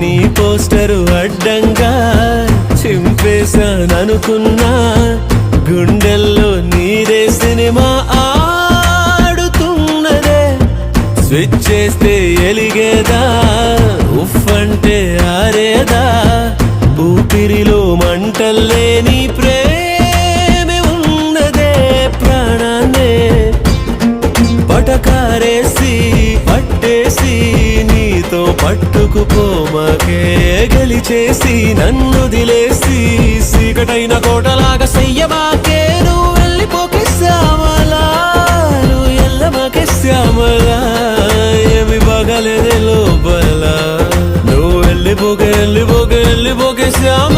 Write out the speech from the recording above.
నీ పోస్టరు అడ్డంగా చింపేశాననుకున్నా గుండెల్లో నీరే సినిమా ఆడుతున్నదే స్విచ్ చేస్తే ఎలిగేదా ఉఫ్ అంటే ఆరేదా ఊపిరిలో మంటల్లేని ప్రేమే ఉన్నదే ప్రాణాన్నే పటకారేసి పట్టేసి నీతో పట్టుకుపోమాకే గెలిచేసి నన్ను దిలేసి సీకటైన కోటలాగా సయ్యమాకే నువ్వు వెళ్ళిపోకే శ్యామలా నువ్వు ఎల్లమాకే శ్యామలా ఏమి బాగాలేదే లోపల నువ్వు వెళ్ళిపోకే వెళ్ళిపోకే వెళ్ళిపోకే శ్యామ